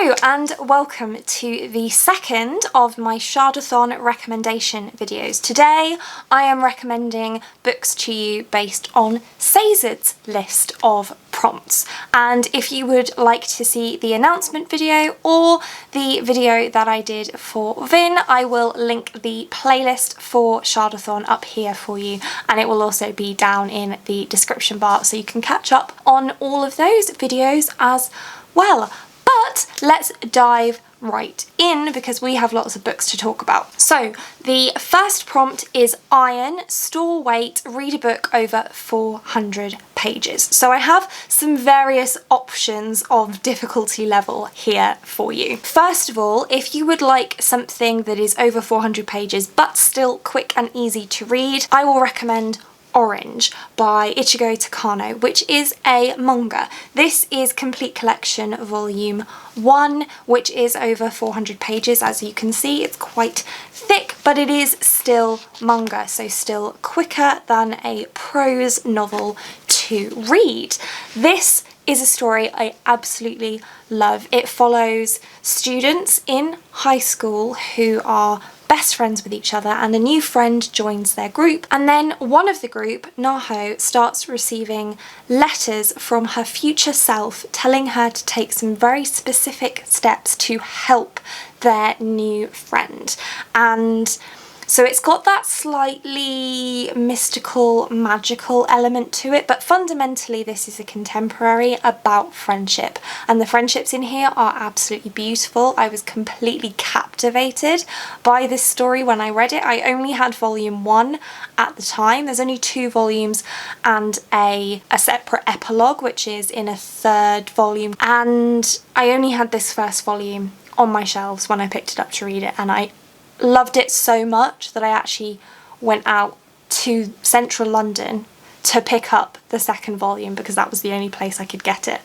Hello and welcome to the second of my SHARDATHON recommendation videos. Today I am recommending books to you based on Sazed's list of prompts, and if you would like to see the announcement video or the video that I did for Vin, I will link the playlist for SHARDATHON up here for you, and it will also be down in the description bar so you can catch up on all of those videos as well. But let's dive right in because we have lots of books to talk about. So the first prompt is Iron, store weight, read a book over 400 pages. So I have some various options of difficulty level here for you. First of all, if you would like something that is over 400 pages but still quick and easy to read, I will recommend Orange by Ichigo Takano, which is a manga. This is Complete Collection Volume 1, which is over 400 pages. As you can see, it's quite thick, but it is still manga, so still quicker than a prose novel to read. This is a story I absolutely love. It follows students in high school who are best friends with each other, and a new friend joins their group, and then one of the group, Naho, starts receiving letters from her future self telling her to take some very specific steps to help their new friend. And so it's got that slightly mystical, magical element to it, but fundamentally this is a contemporary about friendship, and the friendships in here are absolutely beautiful. I was completely captivated by this story when I read it. I only had volume 1 at the time. There's only 2 volumes and a separate epilogue, which is in a 3rd volume, and I only had this first volume on my shelves when I picked it up to read it, and I loved it so much that I actually went out to central London to pick up the 2nd volume because that was the only place I could get it.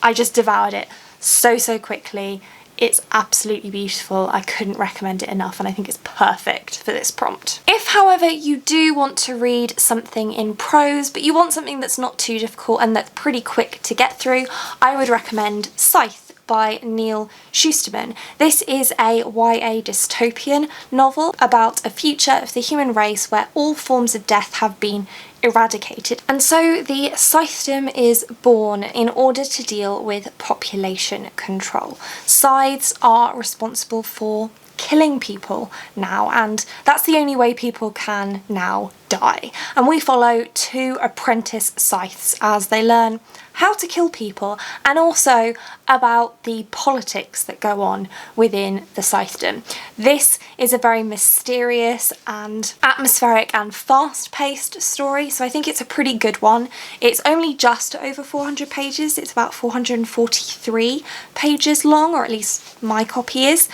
I just devoured it so quickly. It's absolutely beautiful. I couldn't recommend it enough, and I think it's perfect for this prompt. If, however, you do want to read something in prose, but you want something that's not too difficult and that's pretty quick to get through, I would recommend Scythe by Neil Shusterman. This is a YA dystopian novel about a future of the human race where all forms of death have been eradicated. And so the Scythedom is born in order to deal with population control. Scythes are responsible for killing people now, and that's the only way people can now die. And we follow 2 apprentice scythes as they learn how to kill people, and also about the politics that go on within the Scythedom. This is a very mysterious and atmospheric and fast-paced story, so I think it's a pretty good one. It's only just over 400 pages. It's about 443 pages long, or at least my copy is,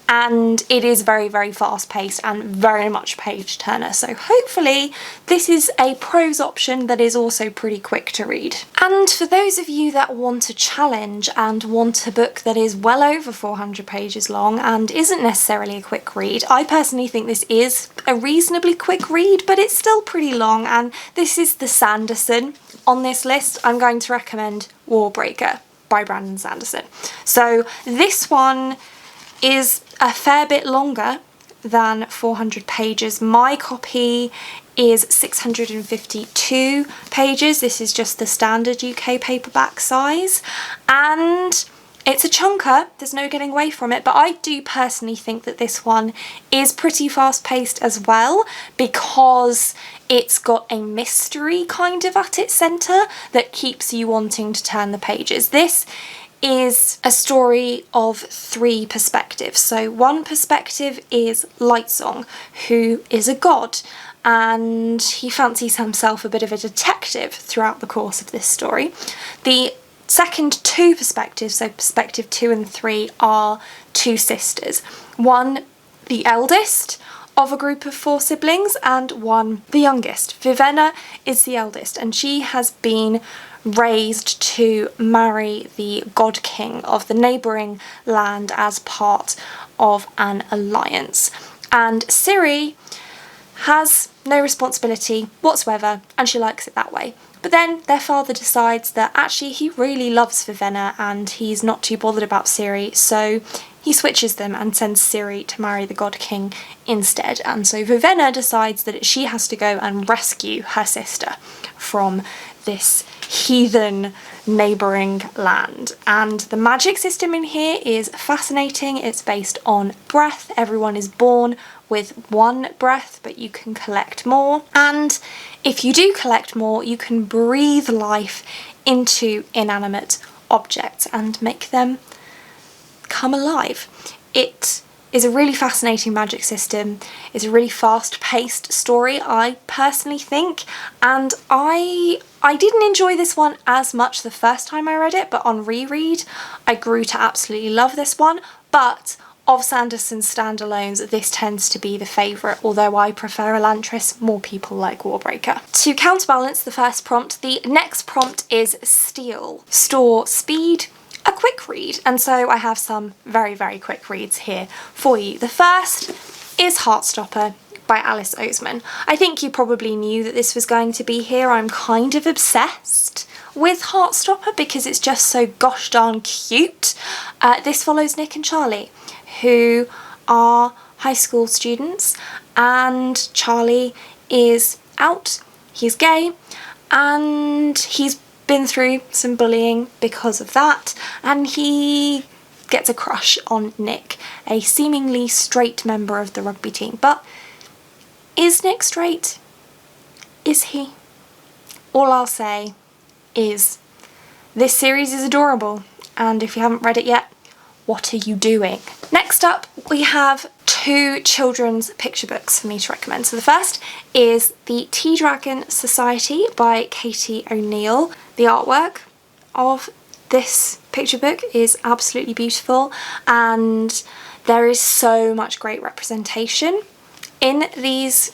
and it is very fast-paced and very much page turner, so hopefully this is a prose option that is also pretty quick to read. And for those of you that want a challenge and want a book that is well over 400 pages long and isn't necessarily a quick read, I personally think this is a reasonably quick read, but it's still pretty long, and this is the Sanderson. On this list, I'm going to recommend Warbreaker by Brandon Sanderson. So this one is a fair bit longer than 400 pages. My copy is 652 pages. This is just the standard UK paperback size, and it's a chunker, there's no getting away from it, but I do personally think that this one is pretty fast-paced as well because it's got a mystery kind of at its centre that keeps you wanting to turn the pages. This is a story of 3 perspectives. So one perspective is Lightsong, who is a god, and he fancies himself a bit of a detective throughout the course of this story. The second 2 perspectives, so perspective 2 and 3, are 2 sisters. One, the eldest of a group of 4 siblings, and one, the youngest. Vivenna is the eldest, and she has been raised to marry the god king of the neighbouring land as part of an alliance. And Ciri has no responsibility whatsoever, and she likes it that way. But then their father decides that actually he really loves Vivenna and he's not too bothered about Ciri, so he switches them and sends Ciri to marry the God King instead. And so Vivenna decides that she has to go and rescue her sister from this heathen neighbouring land. And the magic system in here is fascinating. It's based on breath. Everyone is born with one breath, but you can collect more. And if you do collect more, you can breathe life into inanimate objects and make them come alive. It is a really fascinating magic system. It's a really fast-paced story, I personally think, and I didn't enjoy this one as much the first time I read it, but on reread I grew to absolutely love this one. But of Sanderson's standalones, this tends to be the favourite, although I prefer Elantris. More people like Warbreaker. To counterbalance the first prompt, the next prompt is Steal. Store speed, a quick read, and so I have some very, very quick reads here for you. The first is Heartstopper by Alice Oseman. I think you probably knew that this was going to be here. I'm kind of obsessed with Heartstopper because it's just so gosh darn cute. This follows Nick and Charlie, who are high school students, and Charlie is out, he's gay, and he's been through some bullying because of that, and he gets a crush on Nick, a seemingly straight member of the rugby team. But is Nick straight? Is he? All I'll say is this series is adorable, and if you haven't read it yet, what are you doing? Next up, we have two children's picture books for me to recommend. So the first is The Tea Dragon Society by Katie O'Neill. The artwork of this picture book is absolutely beautiful, and there is so much great representation in these.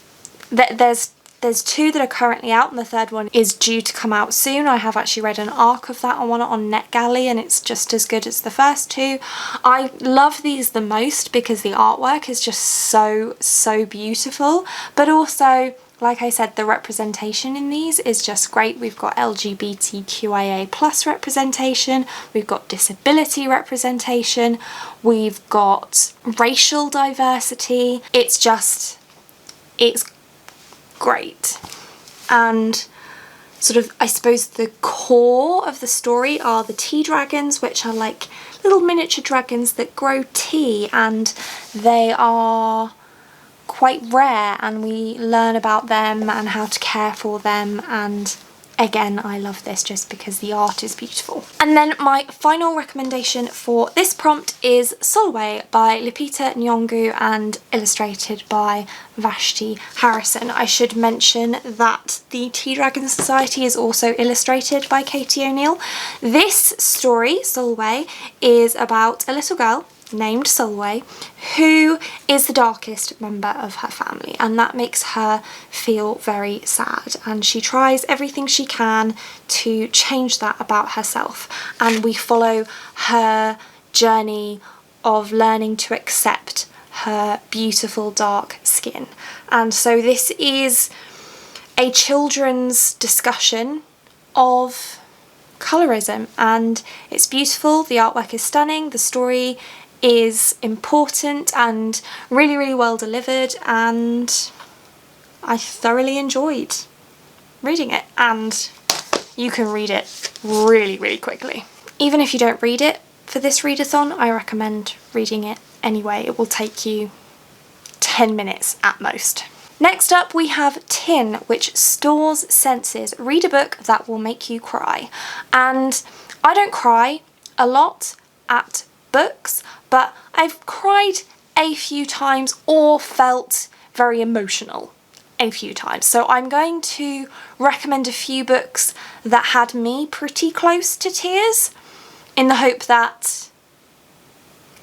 There's two that are currently out, and the third one is due to come out soon. I have actually read an arc of that one on NetGalley, and it's just as good as the first two. I love these the most because the artwork is just so beautiful, but also, like I said, the representation in these is just great. We've got LGBTQIA plus representation, we've got disability representation, we've got racial diversity. It's great. And sort of, I suppose the core of the story are the tea dragons, which are like little miniature dragons that grow tea, and they are quite rare, and we learn about them and how to care for them. And again, I love this just because the art is beautiful. And then my final recommendation for this prompt is Solway by Lupita Nyong'o and illustrated by Vashti Harrison. I should mention that the Tea Dragon Society is also illustrated by Katie O'Neill. This story, Solway, is about a little girl named Solway who is the darkest member of her family, and that makes her feel very sad, and she tries everything she can to change that about herself, and we follow her journey of learning to accept her beautiful dark skin. And so this is a children's discussion of colorism, and it's beautiful. The artwork is stunning, the story is important and really well delivered, and I thoroughly enjoyed reading it. And you can read it really quickly. Even if you don't read it for this readathon, I recommend reading it anyway. It will take you 10 minutes at most. Next up we have Tin, which stores senses. Read a book that will make you cry. And I don't cry a lot at books, but I've cried a few times or felt very emotional a few times. So I'm going to recommend a few books that had me pretty close to tears, in the hope that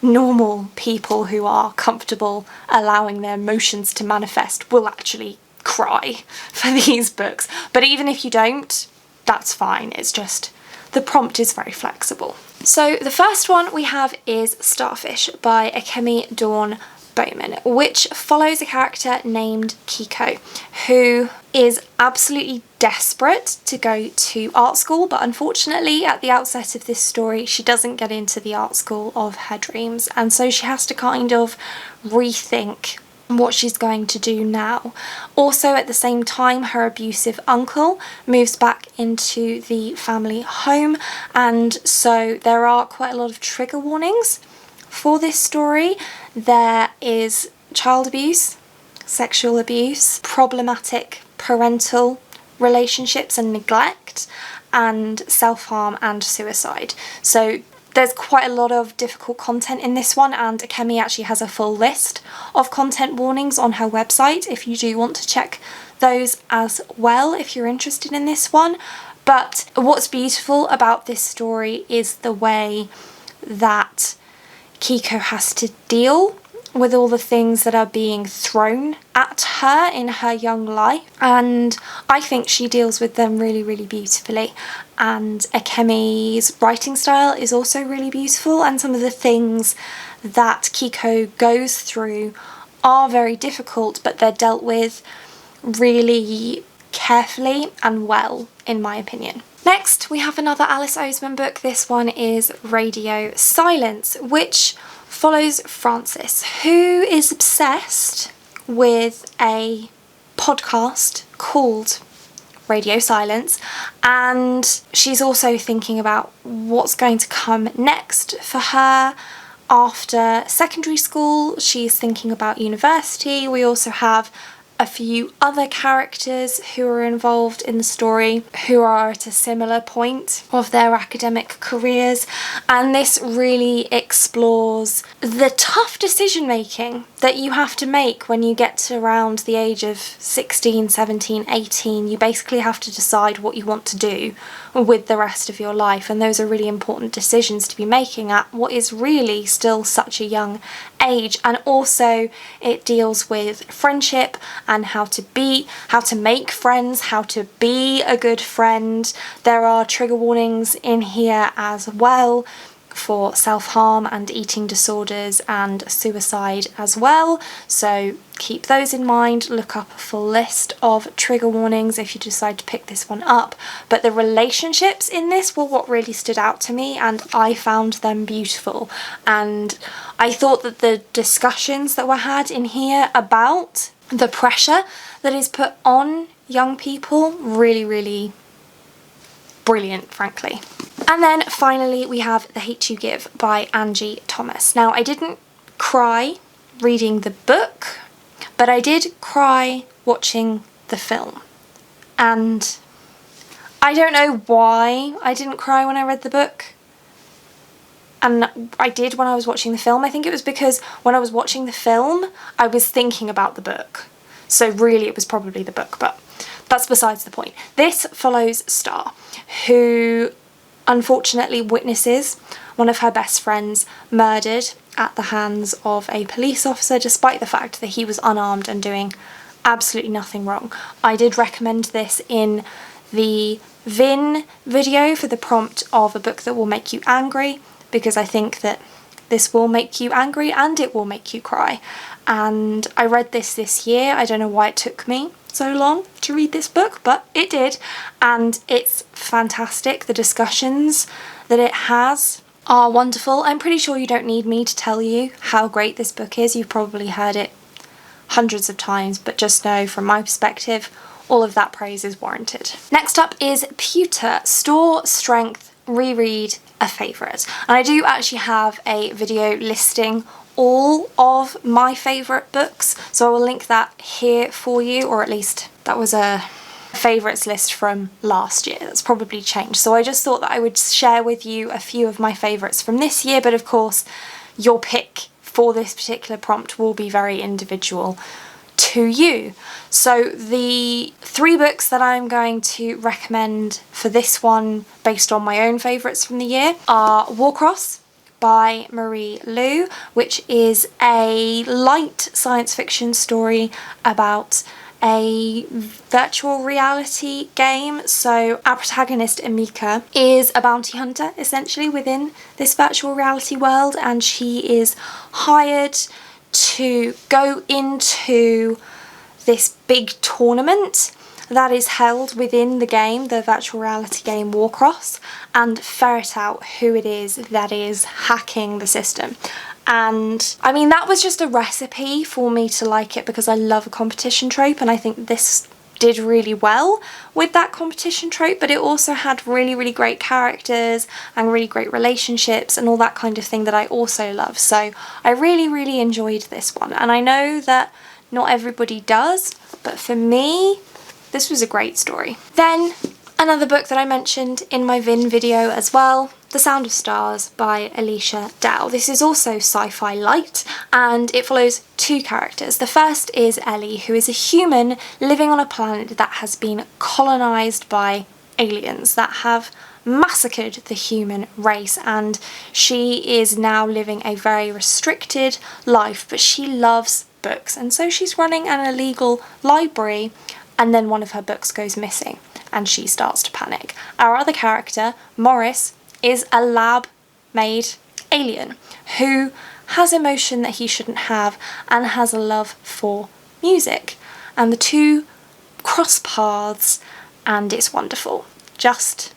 normal people who are comfortable allowing their emotions to manifest will actually cry for these books. But even if you don't, that's fine. It's just the prompt is very flexible. So the first one we have is Starfish by Akemi Dawn Bowman, which follows a character named Kiko, who is absolutely desperate to go to art school, but unfortunately at the outset of this story she doesn't get into the art school of her dreams, and so she has to kind of rethink what she's going to do now. Also, at the same time, her abusive uncle moves back into the family home, and so there are quite a lot of trigger warnings for this story. There is child abuse, sexual abuse, problematic parental relationships and neglect, and self-harm and suicide. So there's quite a lot of difficult content in this one, and Akemi actually has a full list of content warnings on her website if you do want to check those as well if you're interested in this one. But what's beautiful about this story is the way that Kiko has to deal with all the things that are being thrown at her in her young life, and I think she deals with them really, really beautifully. And Akemi's writing style is also really beautiful, and some of the things that Kiko goes through are very difficult, but they're dealt with really carefully and well, in my opinion. Next, we have another Alice Oseman book. This one is Radio Silence, which follows Frances, who is obsessed with a podcast called Radio Silence, and she's also thinking about what's going to come next for her after secondary school. She's thinking about university. We also have a few other characters who are involved in the story who are at a similar point of their academic careers, and this really explores the tough decision making that you have to make when you get to around the age of 16, 17, 18. You basically have to decide what you want to do with the rest of your life, and those are really important decisions to be making at what is really still such a young age. And also it deals with friendship and how to make friends, how to be a good friend. There are trigger warnings in here as well for self-harm and eating disorders and suicide as well, so keep those in mind. Look up a full list of trigger warnings if you decide to pick this one up. But the relationships in this were what really stood out to me, and I found them beautiful, and I thought that the discussions that were had in here about the pressure that is put on young people really, really brilliant, frankly. And then finally we have The Hate You Give by Angie Thomas. Now, I didn't cry reading the book, but I did cry watching the film. And I don't know why I didn't cry when I read the book, and I did when I was watching the film. I think it was because when I was watching the film I was thinking about the book, so really it was probably the book, but that's besides the point. This follows Star, who unfortunately witnesses one of her best friends murdered at the hands of a police officer, despite the fact that he was unarmed and doing absolutely nothing wrong. I did recommend this in the Vin video for the prompt of a book that will make you angry, because I think that this will make you angry and it will make you cry. And I read this year. I don't know why it took me so long to read this book, but it did, and it's fantastic. The discussions that it has are wonderful. I'm pretty sure you don't need me to tell you how great this book is. You've probably heard it hundreds of times, but just know from my perspective, all of that praise is warranted. Next up is Pewter, Store Strength, Reread, a Favourite. And I do actually have a video listing all of my favourite books, so I will link that here for you, or at least that was a favourites list from last year. That's probably changed, so I just thought that I would share with you a few of my favourites from this year, but of course your pick for this particular prompt will be very individual to you. So the 3 books that I'm going to recommend for this one based on my own favourites from the year are Warcross by Marie Lu, which is a light science fiction story about a virtual reality game. So our protagonist Amika is a bounty hunter essentially within this virtual reality world, and she is hired to go into this big tournament that is held within the game, the virtual reality game Warcross, and ferret out who it is that is hacking the system. And I mean, that was just a recipe for me to like it, because I love a competition trope, and I think this did really well with that competition trope, but it also had really, really great characters and really great relationships and all that kind of thing that I also love. So I really, really enjoyed this one, and I know that not everybody does, but for me, this was a great story. Then another book that I mentioned in my Vin video as well, The Sound of Stars by Alicia Dow. This is also sci-fi light, and it follows two characters. The first is Ellie, who is a human living on a planet that has been colonised by aliens that have massacred the human race, and she is now living a very restricted life, but she loves books, and so she's running an illegal library, and then one of her books goes missing and she starts to panic. Our other character, Morris, is a lab-made alien who has emotion that he shouldn't have and has a love for music, and the two cross paths and it's wonderful. Just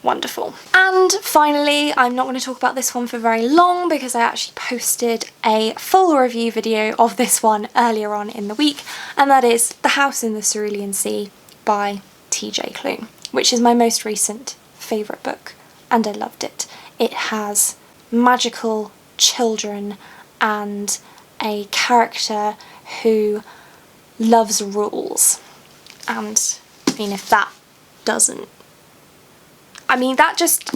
wonderful. And finally, I'm not going to talk about this one for very long because I actually posted a full review video of this one earlier on in the week, and that is The House in the Cerulean Sea by TJ Klune, which is my most recent favourite book, and I loved it. It has magical children and a character who loves rules, and I mean, if that doesn't, I mean, that just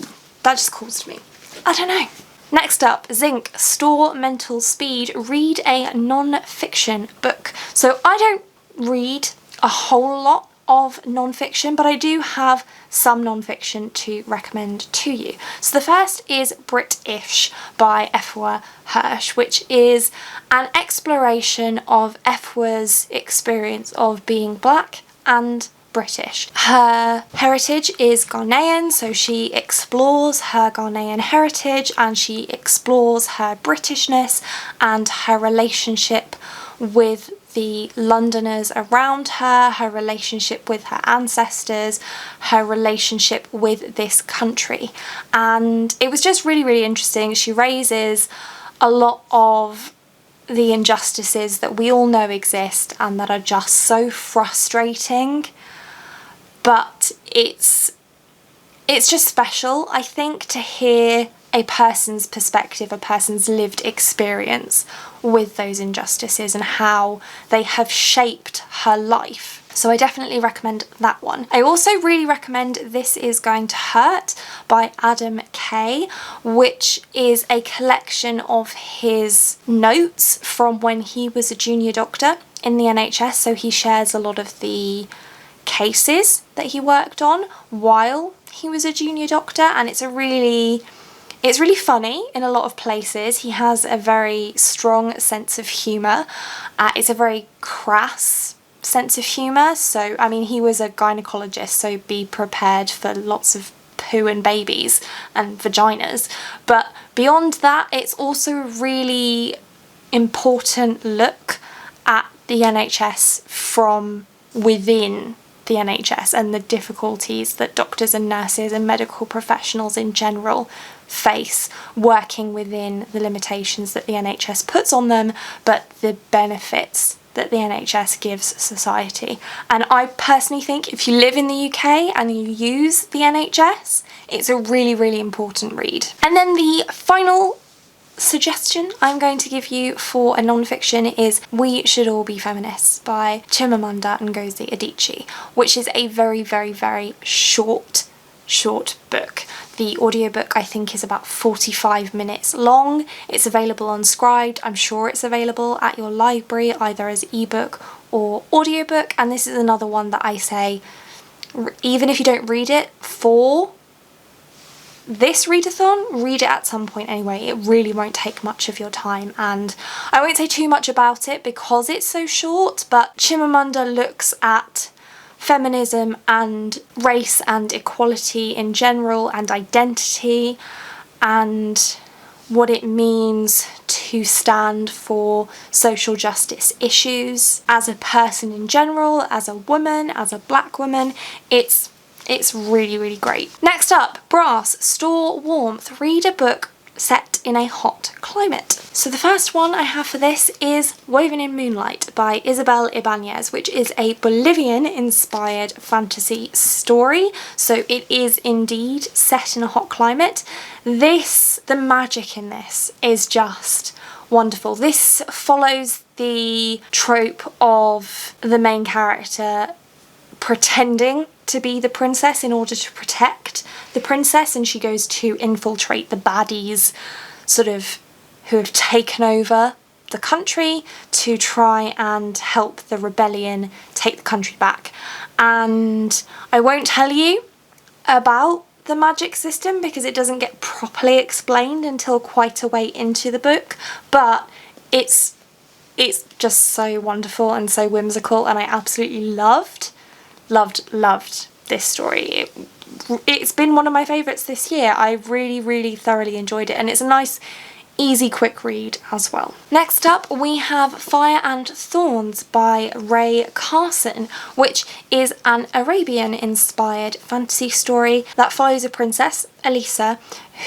calls to me. I don't know. Next up, Zinc, Store Mental Speed, read a non-fiction book. So I don't read a whole lot of non-fiction, but I do have some non-fiction to recommend to you. So the first is British by Efwa Hirsch, which is an exploration of Efwa's experience of being black and British. Her heritage is Ghanaian, so she explores her Ghanaian heritage and she explores her Britishness and her relationship with the Londoners around her, her relationship with her ancestors, her relationship with this country. And it was just really, really interesting. She raises a lot of the injustices that we all know exist and that are just so frustrating. But it's just special, I think, to hear a person's perspective, a person's lived experience with those injustices and how they have shaped her life. So I definitely recommend that one. I also really recommend This Is Going to Hurt by Adam Kay, which is a collection of his notes from when he was a junior doctor in the NHS. So he shares a lot of the cases that he worked on while he was a junior doctor, and it's really funny in a lot of places. He has a very strong sense of humour. It's a very crass sense of humour. So, I mean, he was a gynecologist, so be prepared for lots of poo and babies and vaginas. But beyond that, it's also a really important look at the NHS from within the NHS and the difficulties that doctors and nurses and medical professionals in general face working within the limitations that the NHS puts on them, but the benefits that the NHS gives society. And I personally think if you live in the UK and you use the NHS, it's a really, really important read. And then the final suggestion I'm going to give you for a non-fiction is We Should All Be Feminists by Chimamanda Ngozi Adichie, which is a very, very, very short book. The audiobook I think is about 45 minutes long. It's available on Scribd. I'm sure it's available at your library either as ebook or audiobook, and this is another one that I say, even if you don't read it for this readathon, read it at some point anyway. It really won't take much of your time, and I won't say too much about it because it's so short, but Chimamanda looks at feminism and race and equality in general and identity and what it means who stand for social justice issues. As a person in general, as a woman, as a black woman, it's really, really great. Next up, Brass, Store Warmth. Read a book set in a hot climate. So the first one I have for this is Woven in Moonlight by Isabel Ibanez, which is a Bolivian-inspired fantasy story. So it is indeed set in a hot climate. The magic in this is just wonderful. This follows the trope of the main character pretending to be the princess in order to protect the princess, and she goes to infiltrate the baddies who have taken over the country to try and help the rebellion take the country back. And I won't tell you about the magic system because it doesn't get properly explained until quite a way into the book, but it's just so wonderful and so whimsical, and I absolutely loved this story. It's been one of my favourites this year. I really thoroughly enjoyed it, and it's a nice easy quick read as well. Next up we have Fire and Thorns by Ray Carson, which is an Arabian inspired fantasy story that follows a princess, Elisa,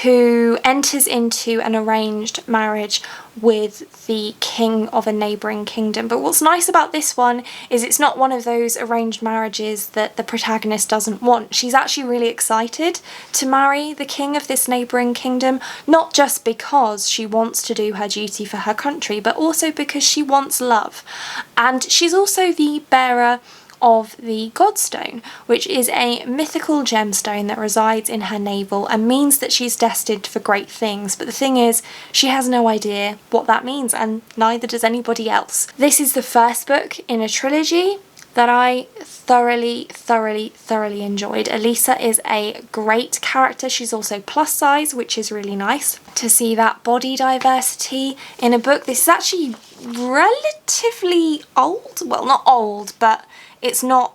who enters into an arranged marriage with the king of a neighbouring kingdom. But what's nice about this one is it's not one of those arranged marriages that the protagonist doesn't want. She's actually really excited to marry the king of this neighbouring kingdom, not just because she wants to do her duty for her country, but also because she wants love. And she's also the bearer of the Godstone, which is a mythical gemstone that resides in her navel and means that she's destined for great things. But the thing is, she has no idea what that means, and neither does anybody else. This is the first book in a trilogy that I thoroughly enjoyed. Elisa is a great character. She's also plus size, which is really nice to see that body diversity in a book. This is actually relatively old. Well, not old, but it's not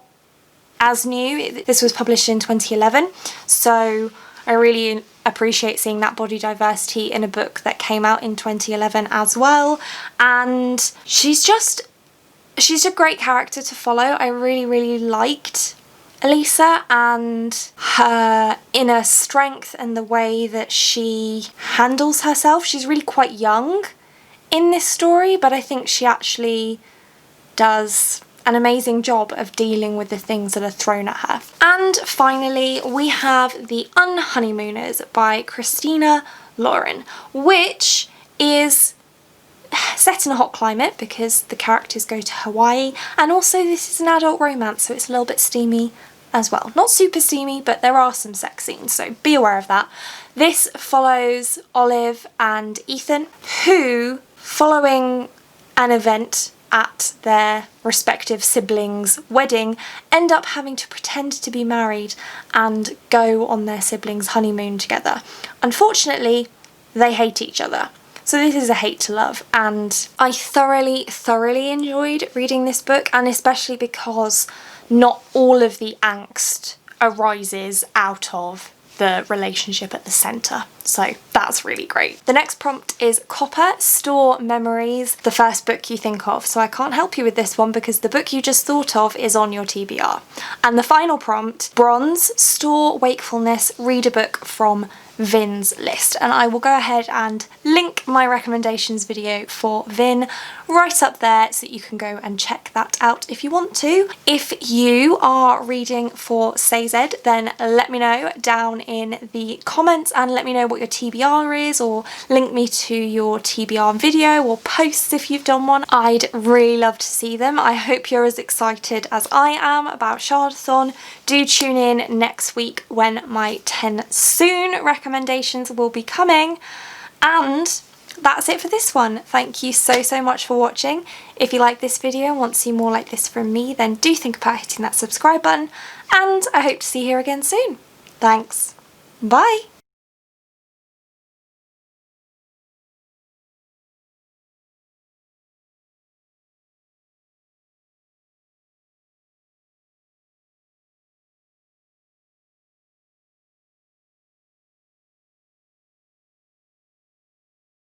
as new. This was published in 2011, so I really appreciate seeing that body diversity in a book that came out in 2011 as well. And she's a great character to follow. I really liked Elisa and her inner strength and the way that she handles herself. She's really quite young in this story, but I think she actually does an amazing job of dealing with the things that are thrown at her. And finally we have The Unhoneymooners by Christina Lauren, which is set in a hot climate because the characters go to Hawaii, and also this is an adult romance, so it's a little bit steamy as well. Not super steamy, but there are some sex scenes, so be aware of that. This follows Olive and Ethan, who, following an event at their respective siblings' wedding, end up having to pretend to be married and go on their siblings' honeymoon together. Unfortunately, they hate each other. So this is a hate to love, and I thoroughly enjoyed reading this book, and especially because not all of the angst arises out of the relationship at the centre. So that's really great. The next prompt is Copper, Store Memories, the first book you think of. So I can't help you with this one because the book you just thought of is on your TBR. And the final prompt, Bronze, Store Wakefulness, read a book from Vin's list. And I will go ahead and link my recommendations video for Vin right up there so that you can go and check that out if you want to. If you are reading for Sazed, then let me know down in the comments and let me know what your TBR is, or link me to your TBR video or posts if you've done one. I'd really love to see them. I hope you're as excited as I am about Shardathon. Do tune in next week when my 10 soon recommendations will be coming. And that's it for this one. Thank you so much for watching. If you like this video and want to see more like this from me, then do think about hitting that subscribe button, and I hope to see you here again soon. Thanks. Bye.